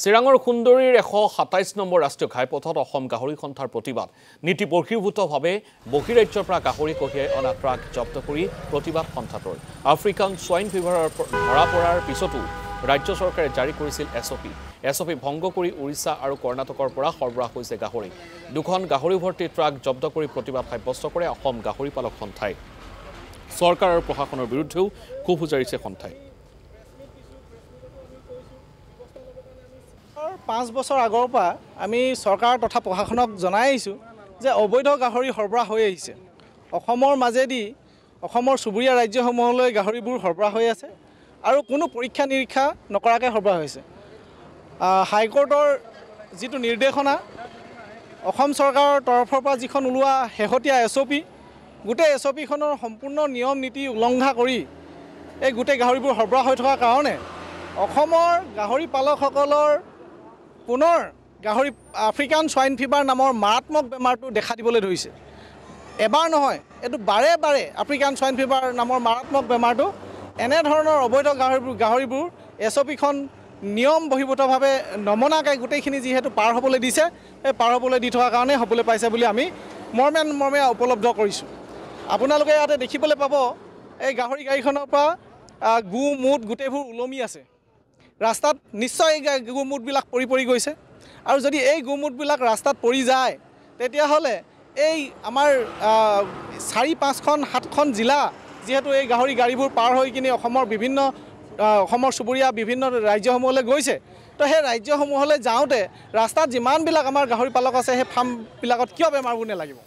চিৰাঙৰ সুন্দৰীৰ 127 নম্বৰ ৰাষ্ট্ৰীয় ঘাইপথত অসম গাহৰি সন্থাৰ প্ৰতিবাদ নীতি বহিৰ্ভূতভাৱে বহিৰাজ্যৰ পৰা গাহৰি কঢ়িয়াই অনা ট্ৰাক জব্দ কৰি প্ৰতিবাদ সন্থাটোৰ আফ্ৰিকান সোৱাইন ফিভাৰৰ ধৰা পৰাৰ পিছতো ৰাজ্য চৰকাৰে জাৰি কৰিছিল এছঅপি ভংগ কৰি উৰিষ্যা আৰু কৰ্ণাটকৰ পৰা সৰবৰাহ হৈছে গাহৰি দুখন গাহৰি ভৰ্তি ট্ৰাক জব্দ কৰি প্ৰতিবাদ সাব্যস্ত কৰে অসম গাহৰি পালক সন্থাই চৰকাৰ আৰু প্ৰশাসনৰ বিৰুদ্ধেও ক্ষোভ উজাৰিছে সন্থাই 5 বছৰ আগৰ পৰা আমি চৰকাৰ তথা প্ৰশাসনক জনাই আহিছোঁ যে অবৈধ গাহৰি সৰবৰাহ হৈ আহিছে অসমৰ মাজেদি অসমৰ চুবুৰীয়া ৰাজ্যসমূহলৈ গাহৰিবোৰ সৰবৰাহ হৈ আছে আৰু কোনো পৰীক্ষা নিৰীক্ষা নকৰাকৈ সৰবৰাহ হৈছে হাইকোৰ্টৰ যিটো নিৰ্দেশনা অসম চৰকাৰৰ তৰফৰ পৰা যিখন ওলোৱা শেহতীয়া এছঅপি গোটেই এছঅপিখনৰ সম্পূৰ্ণ নিয়ম নীতি উলংঘা কৰি এই গোটেই গাহৰিবোৰ সৰবৰাহ হৈ থকাৰ কাৰণে অসমৰ গাহৰি পালকসকলৰ পুনৰ গাহৰি আফ্ৰিকান সোৱাইন ফিভাৰ নামৰ মাৰাত্মক বেমাৰটো দেখা দিবলৈ ধৰিছে এবাৰ নহয় এইটো বাৰে বাৰে আফ্ৰিকান সোৱাইন ফিভাৰ নামৰ মাৰাত্মক বেমাৰটো এনেধৰণৰ অবৈধ গাহৰিবোৰ এছঅপিখন নিয়ম বহিৰ্ভূতভাৱে নমনাকৈ গোটেইখিনি যিহেতু পাৰ হ'বলৈ দিছে সেই পাৰ হ'বলৈ দি থকাৰ কাৰণে হ'বলৈ পাইছে বুলি আমি মৰ্মে উপলব্ধ কৰিছোঁ আপোনালোকে ইয়াতে দেখিবলৈ পাব এই গাহৰি গাড়ীখনৰ পৰা গু মুত গোটেইবোৰ ওলমি আছে ৰাস্তাত নিশ্চয় গু মুতবিলাক পৰি গৈছে আৰু যদি এই গু মুতবিলাক ৰাস্তাত পৰি যায় তেতিয়াহ'লে এই আমাৰ 4-5খন 7খন জিলা যিহেতু এই গাহৰি গাড়ীবোৰ পাৰ হৈ কিনে অসমৰ চুবুৰীয়া বিভিন্ন ৰাজ্যসমূহলৈ গৈছে তো সেই ৰাজ্যসমূহলৈ যাওঁতে ৰাস্তাত যিমানবিলাক আমাৰ গাহৰি পালক আছে সেই ফাৰ্মবিলাকত কিয় বেমাৰবোৰ নেলাগিব